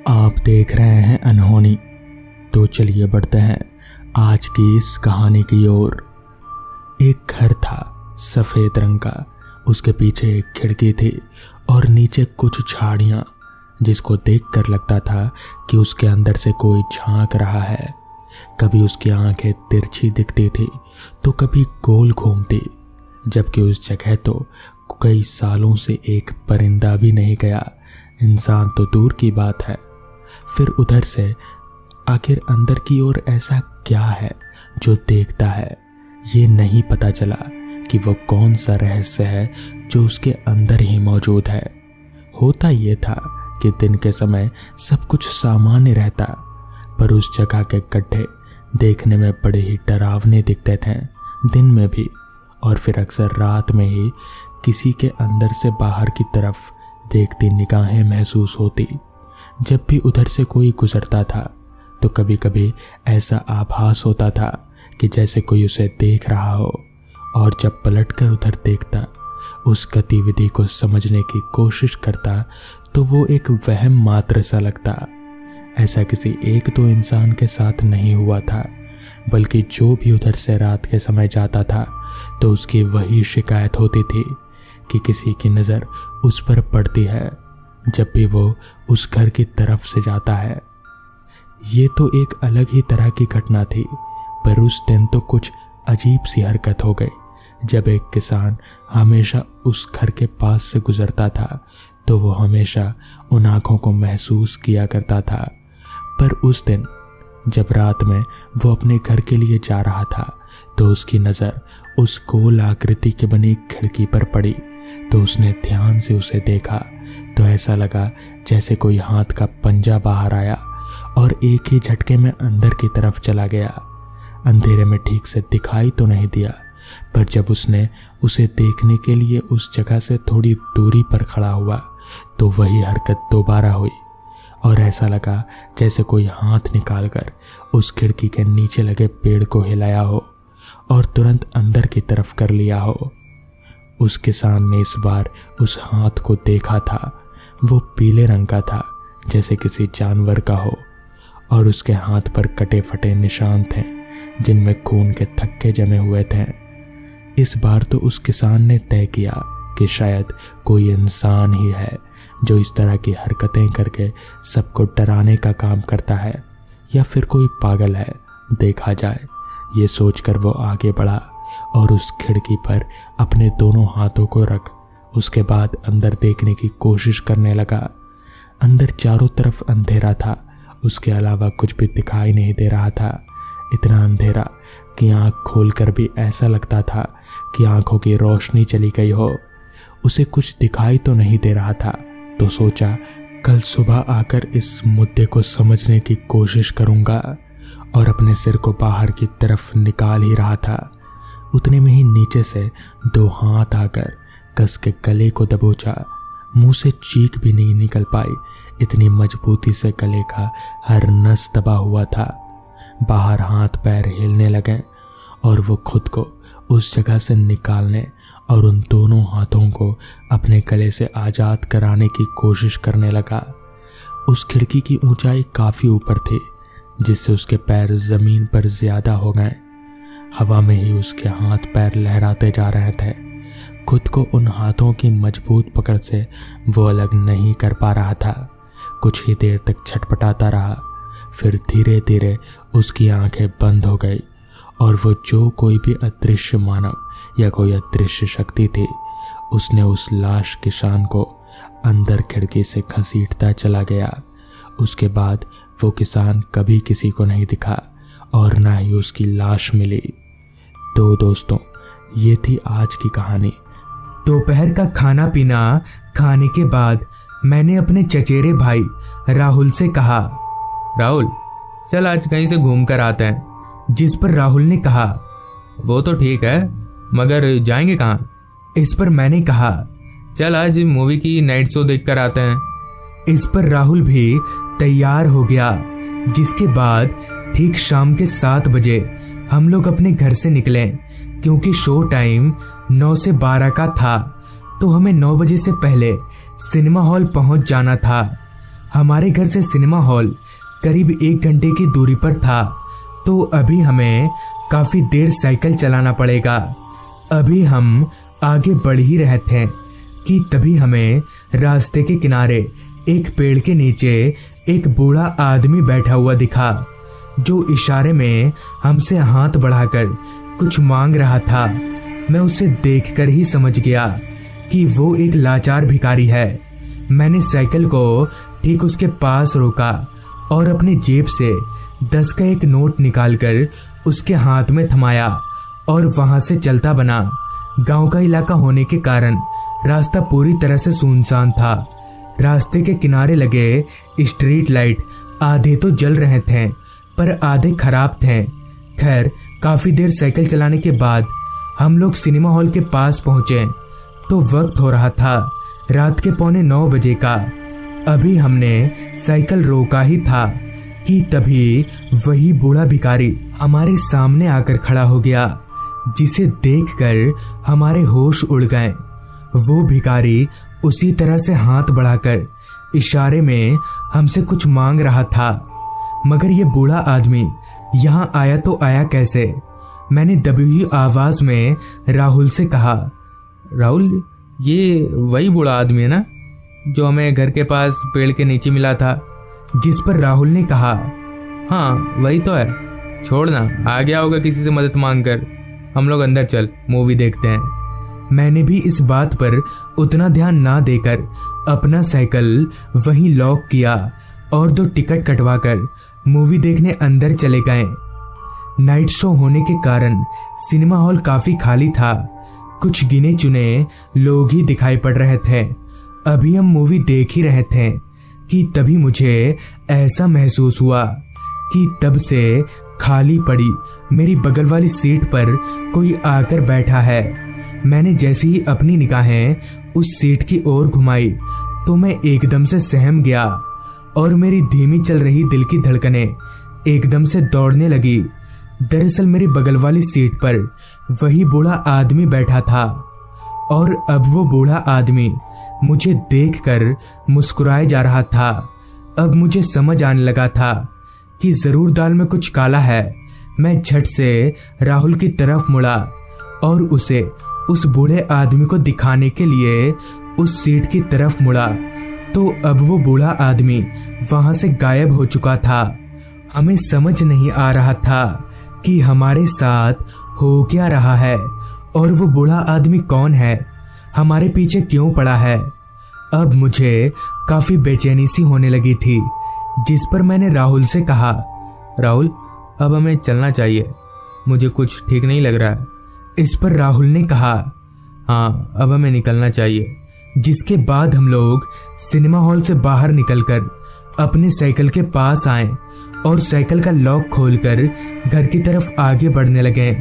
आप देख रहे हैं अनहोनी। तो चलिए बढ़ते हैं आज की इस कहानी की ओर। एक घर था सफ़ेद रंग का, उसके पीछे एक खिड़की थी और नीचे कुछ झाड़ियाँ, जिसको देखकर लगता था कि उसके अंदर से कोई झांक रहा है। कभी उसकी आंखें तिरछी दिखती थी तो कभी गोल घूमती, जबकि उस जगह तो कई सालों से एक परिंदा भी नहीं गया, इंसान तो दूर की बात है। फिर उधर से आखिर अंदर की ओर ऐसा क्या है जो देखता है, ये नहीं पता चला कि वो कौन सा रहस्य है जो उसके अंदर ही मौजूद है। होता ये था कि दिन के समय सब कुछ सामान्य रहता, पर उस जगह के गड्ढे देखने में बड़े ही डरावने दिखते थे, दिन में भी और फिर अक्सर रात में ही किसी के अंदर से बाहर की तरफ देखती निगाहें महसूस होती। जब भी उधर से कोई गुजरता था तो कभी कभी ऐसा आभास होता था कि जैसे कोई उसे देख रहा हो, और जब पलटकर उधर देखता, उस गतिविधि को समझने की कोशिश करता तो वो एक वहम मात्र सा लगता। ऐसा किसी एक दो इंसान के साथ नहीं हुआ था, बल्कि जो भी उधर से रात के समय जाता था तो उसकी वही शिकायत होती थी कि किसी की नज़र उस पर पड़ती है जब भी वो उस घर की तरफ से जाता है। ये तो एक अलग ही तरह की घटना थी, पर उस दिन तो कुछ अजीब सी हरकत हो गई। जब एक किसान हमेशा उस घर के पास से गुजरता था तो वो हमेशा उन आँखों को महसूस किया करता था। पर उस दिन जब रात में वो अपने घर के लिए जा रहा था तो उसकी नज़र उस गोल आकृति के बनी खिड़की पर पड़ी। तो उसने ध्यान से उसे देखा तो ऐसा लगा जैसे कोई हाथ का पंजा बाहर आया और एक ही झटके में अंदर की तरफ चला गया। अंधेरे में ठीक से दिखाई तो नहीं दिया, पर जब उसने उसे देखने के लिए उस जगह से थोड़ी दूरी पर खड़ा हुआ तो वही हरकत दोबारा हुई, और ऐसा लगा जैसे कोई हाथ निकालकर उस खिड़की के नीचे लगे पेड़ को हिलाया हो और तुरंत अंदर की तरफ कर लिया हो। उस किसान ने इस बार उस हाथ को देखा था। वो पीले रंग का था, जैसे किसी जानवर का हो, और उसके हाथ पर कटे फटे निशान थे जिनमें खून के थक्के जमे हुए थे। इस बार तो उस किसान ने तय किया कि शायद कोई इंसान ही है जो इस तरह की हरकतें करके सबको डराने का काम करता है, या फिर कोई पागल है, देखा जाए। ये सोचकर वो आगे बढ़ा और उस खिड़की पर अपने दोनों हाथों को रख उसके बाद अंदर देखने की कोशिश करने लगा। अंदर चारों तरफ अंधेरा था, उसके अलावा कुछ भी दिखाई नहीं दे रहा था। इतना अंधेरा कि आंख खोलकर भी ऐसा लगता था कि आंखों की रोशनी चली गई हो। उसे कुछ दिखाई तो नहीं दे रहा था, तो सोचा कल सुबह आकर इस मुद्दे को समझने की कोशिश करूंगा, और अपने सिर को बाहर की तरफ निकाल ही रहा था। उतने में ही नीचे से दो हाथ आकर कस के गले को दबोचा। मुंह से चीख भी नहीं निकल पाई, इतनी मजबूती से गले का हर नस दबा हुआ था। बाहर हाथ पैर हिलने लगे और वो खुद को उस जगह से निकालने और उन दोनों हाथों को अपने गले से आज़ाद कराने की कोशिश करने लगा। उस खिड़की की ऊंचाई काफ़ी ऊपर थी, जिससे उसके पैर ज़मीन पर ज़्यादा हो गए। हवा में ही उसके हाथ पैर लहराते जा रहे थे। खुद को उन हाथों की मजबूत पकड़ से वो अलग नहीं कर पा रहा था। कुछ ही देर तक छटपटाता रहा, फिर धीरे धीरे उसकी आंखें बंद हो गई और वो जो कोई भी अदृश्य मानव या कोई अदृश्य शक्ति थी, उसने उस लाश किसान को अंदर खिड़की से घसीटता चला गया। उसके बाद वो किसान कभी किसी को नहीं दिखा और ना ही उसकी लाश मिली। तो दोस्तों, ये थी आज की कहानी। दोपहर का खाना पीना खाने के बाद मैंने अपने चचेरे भाई राहुल से कहा, राहुल चल आज कहीं से घूम कर आते हैं। जिस पर राहुल ने कहा, वो तो ठीक है, मगर जाएंगे कहाँ? इस पर मैंने कहा, चल आज मूवी की नाइट शो देख कर आते हैं। इस पर राहुल भी तैयार हो गया। जिसके बाद ठीक शाम के 7 बजे हम लोग अपने घर से निकले, क्योंकि शो टाइम 9 से 12 का था, तो हमें 9 बजे से पहले सिनेमा हॉल पहुंच जाना था। हमारे घर से सिनेमा हॉल करीब 1 घंटे की दूरी पर था, तो अभी हमें काफी देर साइकिल चलाना पड़ेगा। अभी हम आगे बढ़ ही रहे थे कि तभी हमें रास्ते के किनारे एक पेड़ के नीचे एक बूढ़ा आदमी बैठा हुआ दिखा, जो इशारे में हमसे हाथ बढ़ाकर कुछ मांग रहा था। मैं उसे देखकर ही समझ गया कि वो एक लाचार भिखारी है। मैंने साइकिल को ठीक उसके पास रोका और अपनी जेब से 10 का एक नोट निकालकर उसके हाथ में थमाया और वहां से चलता बना। गांव का इलाका होने के कारण रास्ता पूरी तरह से सुनसान था। रास्ते के किनारे लगे स्ट्रीट लाइट आधे तो जल रहे थे, पर आधे खराब थे। खैर, काफी देर साइकिल चलाने के बाद हम लोग सिनेमा हॉल के पास पहुंचे तो वक्त हो रहा था रात के 8:45 बजे का। अभी हमने साइकिल रोका ही था कि तभी वही बूढ़ा भिखारी हमारे सामने आकर खड़ा हो गया, जिसे देखकर हमारे होश उड़ गए। वो भिखारी उसी तरह से हाथ बढ़ाकर इशारे में हमसे कुछ मांग रहा था, मगर ये बूढ़ा आदमी यहाँ आया तो आया कैसे? मैंने दबी हुई आवाज में राहुल से कहा, राहुल, ये वही बूढ़ा आदमी है ना जो हमें घर के पास पेड़ के नीचे मिला था? जिस पर राहुल ने कहा, हाँ वही तो है, छोड़ना, आ गया होगा किसी से मदद मांगकर। हम लोग अंदर चल, मूवी देखते हैं। मैंने भी इस बात पर उतना ध्यान ना देकर अपना साइकिल वहीं लॉक किया और 2 टिकट कटवाकर मूवी देखने अंदर चले गए। नाइट शो होने के कारण सिनेमा हॉल काफी खाली था। कुछ गिने चुने लोग ही दिखाई पड़ रहे थे। अभी हम मूवी देख ही रहे थे कि तभी मुझे ऐसा महसूस हुआ कि तब से खाली पड़ी मेरी बगल वाली सीट पर कोई आकर बैठा है। मैंने जैसे ही अपनी निगाहें उस सीट की ओर घुमाई तो मैं एकदम से सहम गया और मेरी धीमी चल रही दिल की धड़कनें एकदम से दौड़ने लगी। दरअसल मेरी बगल वाली सीट पर वही बूढ़ा आदमी बैठा था और अब वो बूढ़ा आदमी मुझे देखकर मुस्कुराए जा रहा था। अब मुझे समझ आने लगा था कि जरूर दाल में कुछ काला है। मैं झट से राहुल की तरफ मुड़ा और उसे उस बूढ़े आदमी को दिखाने के लिए उस सीट की तरफ मुड़ा तो अब वो बूढ़ा आदमी वहां से गायब हो चुका था। हमें समझ नहीं आ रहा था कि हमारे साथ हो क्या रहा है और वो बूढ़ा आदमी कौन है, हमारे पीछे क्यों पड़ा है। अब मुझे काफी बेचैनी सी होने लगी थी, जिस पर मैंने राहुल से कहा, राहुल, अब हमें चलना चाहिए, मुझे कुछ ठीक नहीं लग रहा है। इस पर राहुल ने कहा, हाँ अब हमें निकलना चाहिए। जिसके बाद हम लोग सिनेमा हॉल से बाहर निकलकर अपने साइकिल के पास आए और साइकिल का लॉक खोलकर घर की तरफ आगे बढ़ने लगे।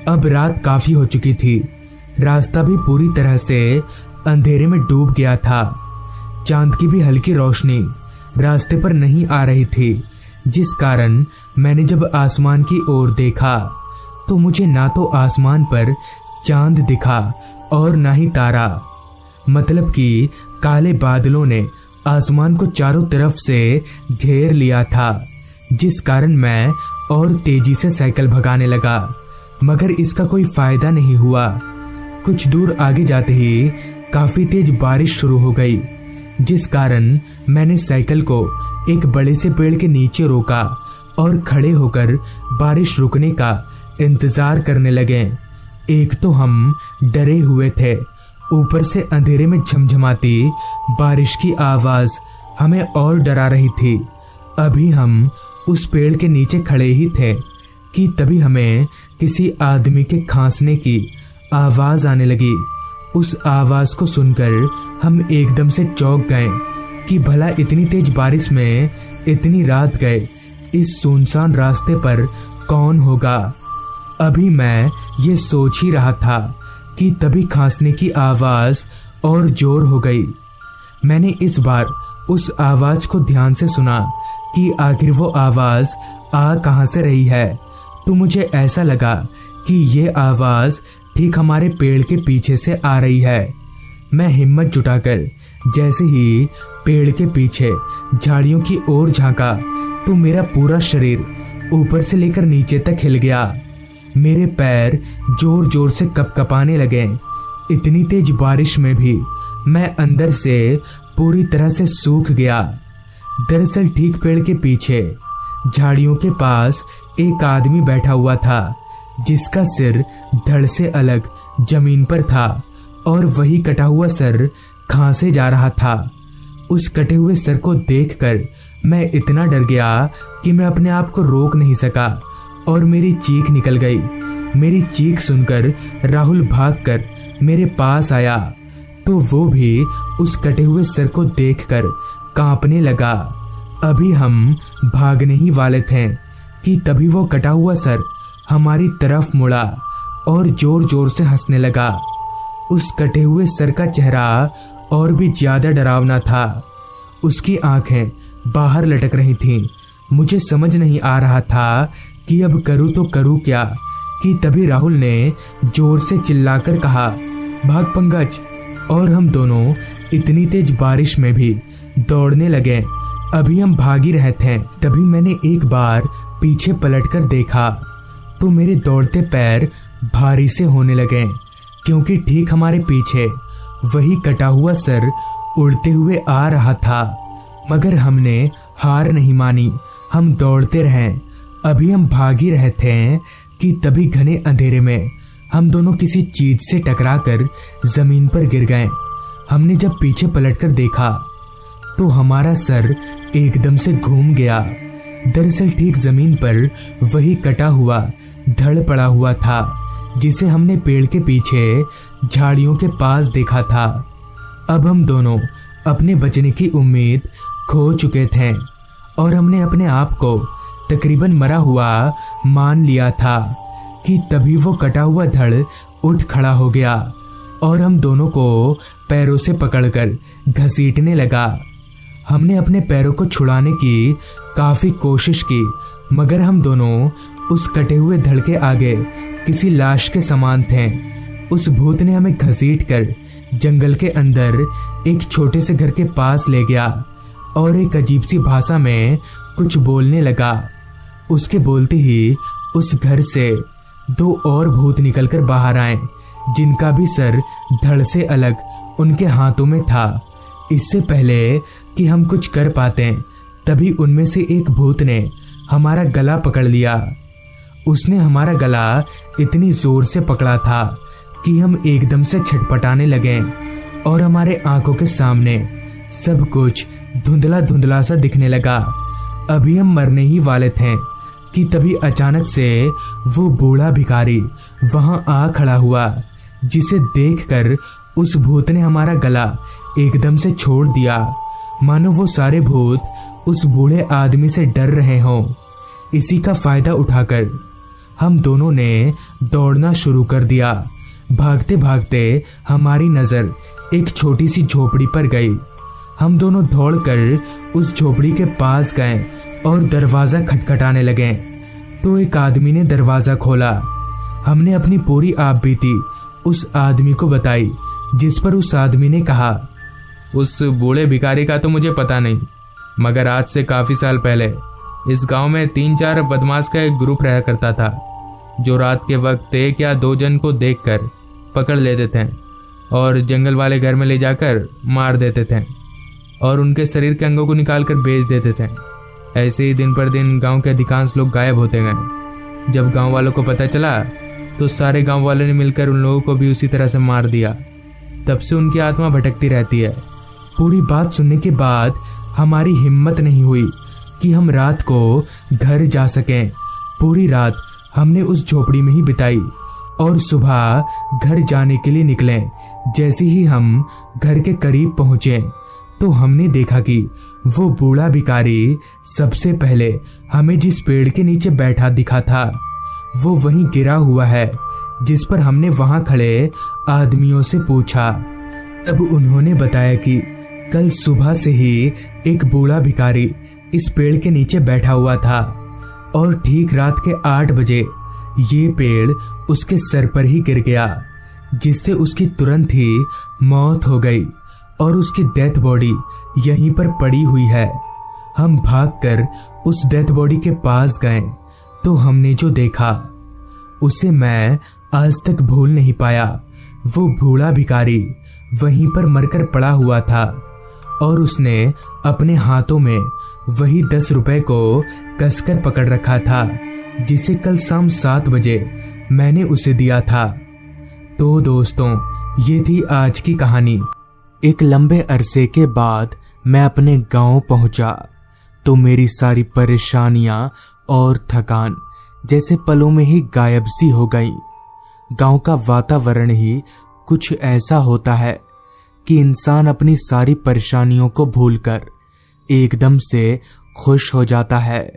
अब रात काफी हो चुकी थी, रास्ता भी पूरी तरह से अंधेरे में डूब गया था। चांद की भी हल्की रोशनी रास्ते पर नहीं आ रही थी, जिस कारण मैंने जब आसमान की ओर देखा तो मुझे ना तो आसमान पर चांद दिखा और ना ही तारा। मतलब कि काले बादलों ने आसमान को चारों तरफ से घेर लिया था, जिस कारण मैं और तेजी से साइकिल भगाने लगा, मगर इसका कोई फायदा नहीं हुआ। कुछ दूर आगे जाते ही काफी तेज बारिश शुरू हो गई, जिस कारण मैंने साइकिल को एक बड़े से पेड़ के नीचे रोका और खड़े होकर बारिश रुकने का इंतजार करने लगे। एक तो हम डरे हुए थे, ऊपर से अंधेरे में झमझमाती बारिश की आवाज हमें और डरा रही थी। अभी हम उस पेड़ के नीचे खड़े ही थे कि तभी हमें किसी आदमी के खांसने की आवाज आने लगी। उस आवाज को सुनकर हम एकदम से चौंक गए कि भला इतनी तेज बारिश में इतनी रात गए इस सुनसान रास्ते पर कौन होगा। अभी मैं ये सोच ही रहा था कि तभी खांसने की आवाज और जोर हो गई। मैंने इस बार उस आवाज को ध्यान से सुना कि आखिर वो आवाज आ कहां से रही है, तो मुझे ऐसा लगा कि ये आवाज ठीक हमारे पेड़ के पीछे से आ रही है। मैं हिम्मत जुटाकर जैसे ही पेड़ के पीछे झाड़ियों की ओर झांका तो मेरा पूरा शरीर ऊपर से लेकर नीचे तक हिल गया। मेरे पैर जोर जोर से कपकपाने लगे। इतनी तेज बारिश में भी मैं अंदर से पूरी तरह से सूख गया। दरअसल ठीक पेड़ के पीछे झाड़ियों के पास एक आदमी बैठा हुआ था, जिसका सिर धड़ से अलग जमीन पर था और वही कटा हुआ सर खांसे जा रहा था। उस कटे हुए सर को देखकर मैं इतना डर गया कि मैं अपने आप को रोक नहीं सका और मेरी चीख निकल गई। मेरी चीख सुनकर राहुल भागकर मेरे पास आया तो वो भी उस कटे हुए सर को देखकर कांपने लगा। अभी हम भागने ही वाले थे कि तभी वो कटा हुआ सर हमारी तरफ मुड़ा और जोर जोर से हंसने लगा। उस कटे हुए सर का चेहरा और भी ज्यादा डरावना था। उसकी आंखें बाहर लटक रही थीं। मुझे समझ नहीं आ रहा था कि अब करूं तो करूं क्या, कि तभी राहुल ने जोर से चिल्लाकर कहा, भाग पंकज। और हम दोनों इतनी तेज बारिश में भी दौड़ने लगे। अभी हम भाग ही रहे थे, तभी मैंने एक बार पीछे पलटकर देखा तो मेरे दौड़ते पैर भारी से होने लगे, क्योंकि ठीक हमारे पीछे वही कटा हुआ सर उड़ते हुए आ रहा था। मगर हमने हार नहीं मानी, हम दौड़ते रहे। अभी हम भाग ही रहे थे कि तभी घने अंधेरे में हम दोनों किसी चीज से टकराकर जमीन पर गिर गए। हमने जब पीछे पलटकर देखा तो हमारा सर एकदम से घूम गया। दरअसल ठीक जमीन पर वही कटा हुआ धड़ पड़ा हुआ था, जिसे हमने पेड़ के पीछे झाड़ियों के पास देखा था। अब हम दोनों अपने बचने की उम्मीद खो चुके थे और हमने अपने आप को तकरीबन मरा हुआ मान लिया था कि तभी वो कटा हुआ धड़ उठ खड़ा हो गया और हम दोनों को पैरों से पकड़कर घसीटने लगा। हमने अपने पैरों को छुड़ाने की काफी कोशिश की, मगर हम दोनों उस कटे हुए धड़ के आगे किसी लाश के समान थे। उस भूत ने हमें घसीटकर जंगल के अंदर एक छोटे से घर के पास ले गया और एक अजीब सी भाषा में कुछ बोलने लगा। उसके बोलते ही उस घर से दो और भूत निकलकर बाहर आए, जिनका भी सर धड़ से अलग उनके हाथों में था। इससे पहले कि हम कुछ कर पाते तभी उनमें से एक भूत ने हमारा गला पकड़ लिया। उसने हमारा गला इतनी जोर से पकड़ा था कि हम एकदम से छटपटाने लगे और हमारे आंखों के सामने सब कुछ धुंधला धुंधला सा दिखने लगा। अभी हम मरने ही वाले थे कि तभी अचानक से वो बूढ़ा भिखारी वहां आ खड़ा हुआ, जिसे देखकर उस भूत ने हमारा गला एकदम से छोड़ दिया, मानो वो सारे भूत उस बूढ़े आदमी से डर रहे हों। इसी का फायदा उठाकर हम दोनों ने दौड़ना शुरू कर दिया। भागते भागते हमारी नजर एक छोटी सी झोपड़ी पर गई। हम दोनों दौड़कर उस झोपड़ी के पास गए और दरवाजा खटखटाने लगे तो एक आदमी ने दरवाजा खोला। हमने अपनी पूरी आपबीती उस आदमी को बताई, जिस पर उस आदमी ने कहा, उस बूढ़े भिखारी का तो मुझे पता नहीं, मगर आज से काफी साल पहले इस गांव में 3-4 बदमाश का एक ग्रुप रहा करता था, जो रात के वक्त 1 या 2 जन को देखकर पकड़ लेते थे और जंगल वाले घर में ले जाकर मार देते थे और उनके शरीर के अंगों को निकाल कर बेच देते थे। ऐसे ही दिन पर दिन गांव के अधिकांश लोग गायब होते गए। जब गांव वालों को पता चला तो सारे गांव वालों ने मिलकर उन लोगों को भी उसी तरह से मार दिया। तब से उनकी आत्मा भटकती रहती है। पूरी बात सुनने के बाद हमारी हिम्मत नहीं हुई कि हम रात को घर जा सकें। पूरी रात हमने उस झोपड़ी में ही बिताई और सुबह घर जाने के लिए निकले। जैसे ही हम घर के करीब पहुंचे तो हमने देखा कि वो बूढ़ा भिखारी सबसे पहले हमें जिस पेड़ के नीचे बैठा दिखा था वो वहीं गिरा हुआ है, जिस पर हमने वहां खड़े आदमियों से पूछा। तब उन्होंने बताया कि कल सुबह से ही एक बूढ़ा भिखारी इस पेड़ के नीचे बैठा हुआ था और ठीक रात के 8 बजे ये पेड़ उसके सर पर ही गिर गया, जिससे उसकी तुरंत ही मौत हो गई और उसकी डेथ बॉडी यहीं पर पड़ी हुई है। हम भागकर उस डेथ बॉडी के पास गए तो हमने जो देखा उसे मैं आज तक भूल नहीं पाया। वो बूढ़ा भिखारी वहीं पर मरकर पड़ा हुआ था और उसने अपने हाथों में वही 10 रुपए को कसकर पकड़ रखा था जिसे कल शाम 7 बजे मैंने उसे दिया था। तो दोस्तों, ये थी आज की कहानी। एक लंबे अरसे के बाद मैं अपने गांव पहुंचा तो मेरी सारी परेशानियां और थकान जैसे पलों में ही गायब सी हो गई। गांव का वातावरण ही कुछ ऐसा होता है कि इंसान अपनी सारी परेशानियों को भूलकर एकदम से खुश हो जाता है।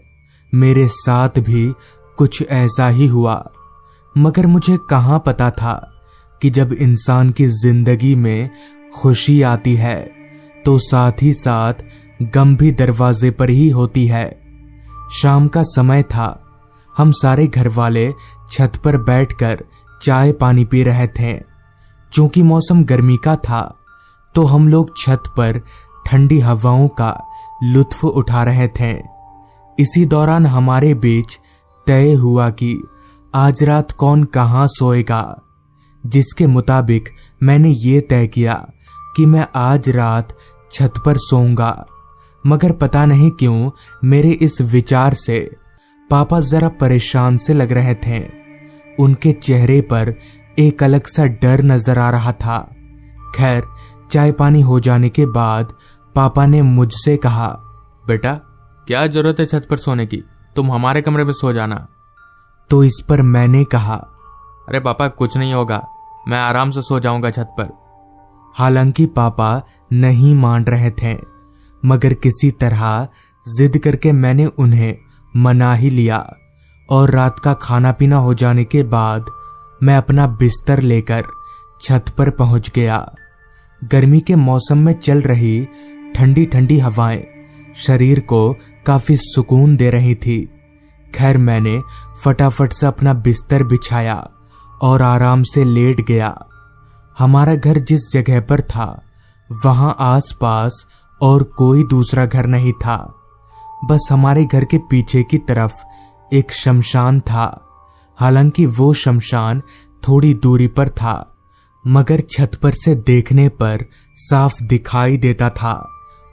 मेरे साथ भी कुछ ऐसा ही हुआ, मगर मुझे कहाँ पता था कि जब इंसान की जिंदगी में खुशी आती है तो साथ ही साथ गम भी दरवाजे पर ही होती है। शाम का समय था। हम सारे घर वाले छत पर बैठकर चाय पानी पी रहे थे। चूंकि मौसम गर्मी का था तो हम लोग छत पर ठंडी हवाओं का लुत्फ उठा रहे थे। इसी दौरान हमारे बीच तय हुआ कि आज रात कौन कहाँ सोएगा, जिसके मुताबिक मैंने ये तय किया कि मैं आज रात छत पर सोऊंगा। मगर पता नहीं क्यों मेरे इस विचार से पापा जरा परेशान से लग रहे थे। उनके चेहरे पर एक अलग सा डर नजर आ रहा था। खैर, चाय पानी हो जाने के बाद पापा ने मुझसे कहा, बेटा क्या जरूरत है छत पर सोने की, तुम हमारे कमरे में सो जाना। तो इस पर मैंने कहा, अरे पापा कुछ नहीं होगा, मैं आराम से सो जाऊंगा छत पर। हालांकि पापा नहीं मान रहे थे, मगर किसी तरह जिद करके मैंने उन्हें मना ही लिया और रात का खाना पीना हो जाने के बाद मैं अपना बिस्तर लेकर छत पर पहुंच गया। गर्मी के मौसम में चल रही ठंडी ठंडी हवाएं शरीर को काफी सुकून दे रही थी। खैर, मैंने फटाफट से अपना बिस्तर बिछाया और आराम से लेट गया। हमारा घर जिस जगह पर था वहां आसपास और कोई दूसरा घर नहीं था। बस हमारे घर के पीछे की तरफ एक शमशान था। हालांकि वो शमशान थोड़ी दूरी पर था, मगर छत पर से देखने पर साफ दिखाई देता था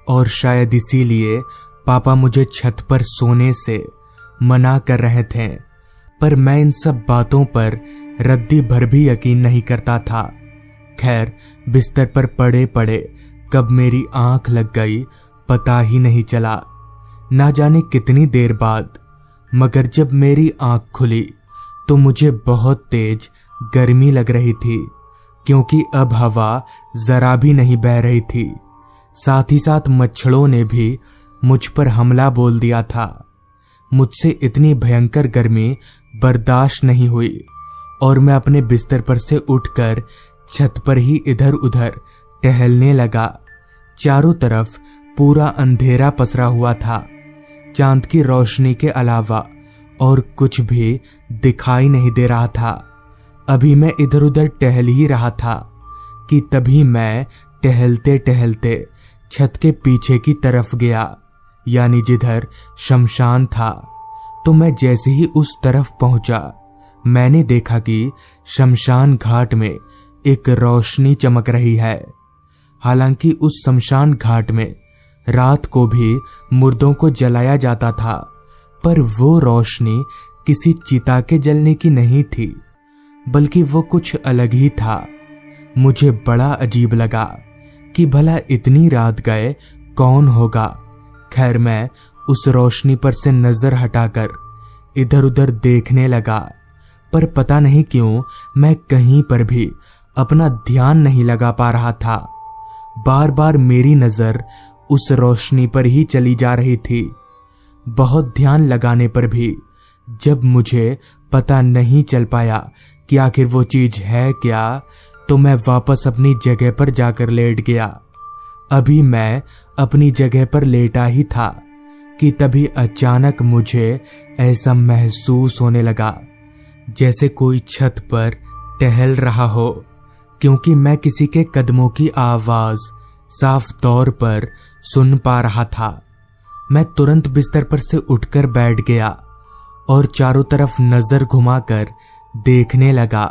और शायद इसीलिए पापा मुझे छत पर सोने से मना कर रहे थे। पर मैं इन सब बातों पर रद्दी भर भी यकीन नहीं करता था। खैर, बिस्तर पर पड़े पड़े कब मेरी आंख लग गई पता ही नहीं चला। ना जाने कितनी देर बाद, मगर जब मेरी आंख खुली तो मुझे बहुत तेज गर्मी लग रही थी, क्योंकि अब हवा जरा भी नहीं बह रही थी। साथ ही साथ मच्छरों ने भी मुझ पर हमला बोल दिया था। मुझसे इतनी भयंकर गर्मी बर्दाश्त नहीं हुई और मैं अपने बिस्तर पर से उठकर छत पर ही इधर उधर टहलने लगा। चारों तरफ पूरा अंधेरा पसरा हुआ था। चांद की रोशनी के अलावा और कुछ भी दिखाई नहीं दे रहा था। अभी मैं इधर उधर टहल ही रहा था कि तभी मैं टहलते टहलते छत के पीछे की तरफ गया, यानी जिधर शमशान था। तो मैं जैसे ही उस तरफ पहुंचा, मैंने देखा कि शमशान घाट में एक रोशनी चमक रही है। हालांकि उस शमशान घाट में रात को भी मुर्दों को जलाया जाता था, पर वो रोशनी किसी चिता के जलने की नहीं थी, बल्कि वो कुछ अलग ही था। मुझे बड़ा अजीब लगा कि भला इतनी रात गए कौन होगा। खैर, मैं उस रोशनी पर से नजर हटाकर इधर उधर देखने लगा, पर पता नहीं क्यों मैं कहीं पर भी अपना ध्यान नहीं लगा पा रहा था। बार बार मेरी नजर उस रोशनी पर ही चली जा रही थी। बहुत ध्यान लगाने पर भी जब मुझे पता नहीं चल पाया कि आखिर वो चीज है क्या, तो मैं वापस अपनी जगह पर जाकर लेट गया। अभी मैं अपनी जगह पर लेटा ही था कि तभी अचानक मुझे ऐसा महसूस होने लगा जैसे कोई छत पर टहल रहा हो, क्योंकि मैं किसी के कदमों की आवाज साफ तौर पर सुन पा रहा था। मैं तुरंत बिस्तर पर से उठकर बैठ गया और चारों तरफ नजर घुमाकर देखने लगा,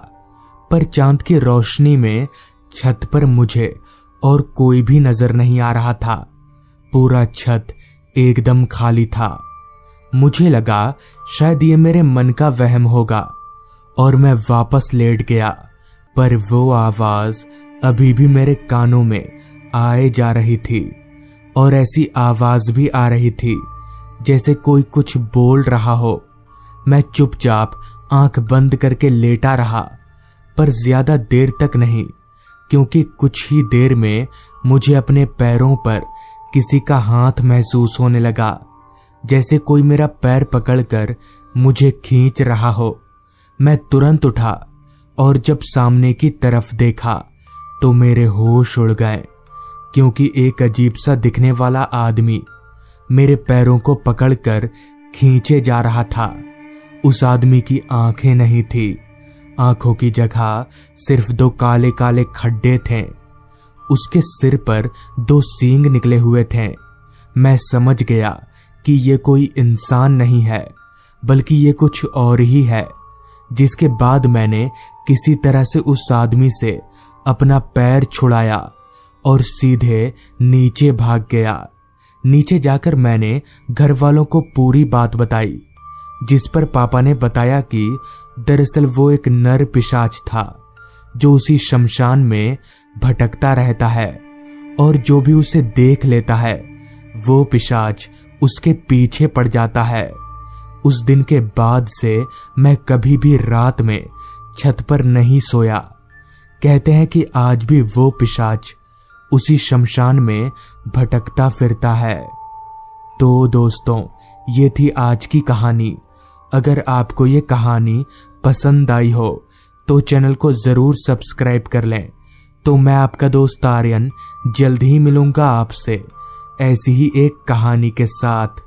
पर चांद की रोशनी में छत पर मुझे और कोई भी नजर नहीं आ रहा था। पूरा छत एकदम खाली था। मुझे लगा शायद ये मेरे मन का वहम होगा और मैं वापस लेट गया, पर वो आवाज अभी भी मेरे कानों में आए जा रही थी और ऐसी आवाज भी आ रही थी जैसे कोई कुछ बोल रहा हो। मैं चुपचाप आंख बंद करके लेटा रहा, पर ज्यादा देर तक नहीं, क्योंकि कुछ ही देर में मुझे अपने पैरों पर किसी का हाथ महसूस होने लगा, जैसे कोई मेरा पैर पकड़कर मुझे खींच रहा हो। मैं तुरंत उठा और जब सामने की तरफ देखा तो मेरे होश उड़ गए, क्योंकि एक अजीब सा दिखने वाला आदमी मेरे पैरों को पकड़कर खींचे जा रहा था। उस आदमी की आंखें नहीं थी, आंखों की जगह सिर्फ 2 काले काले खड्डे थे। उसके सिर पर 2 सींग निकले हुए थे। मैं समझ गया कि ये कोई इंसान नहीं है, बल्कि ये कुछ और ही है। जिसके बाद मैंने किसी तरह से उस आदमी से अपना पैर छुड़ाया और सीधे नीचे भाग गया। नीचे जाकर मैंने घर वालों को पूरी बात बताई, जिस पर पापा ने बताया कि दरअसल वो एक नर पिशाच था जो उसी शमशान में भटकता रहता है, और जो भी उसे देख लेता है वो पिशाच उसके पीछे पड़ जाता है। उस दिन के बाद से मैं कभी भी रात में छत पर नहीं सोया। कहते हैं कि आज भी वो पिशाच उसी शमशान में भटकता फिरता है। तो दोस्तों, ये थी आज की कहानी। अगर आपको ये कहानी पसंद आई हो तो चैनल को जरूर सब्सक्राइब कर लें। तो मैं आपका दोस्त आर्यन जल्द ही मिलूंगा आपसे ऐसी ही एक कहानी के साथ।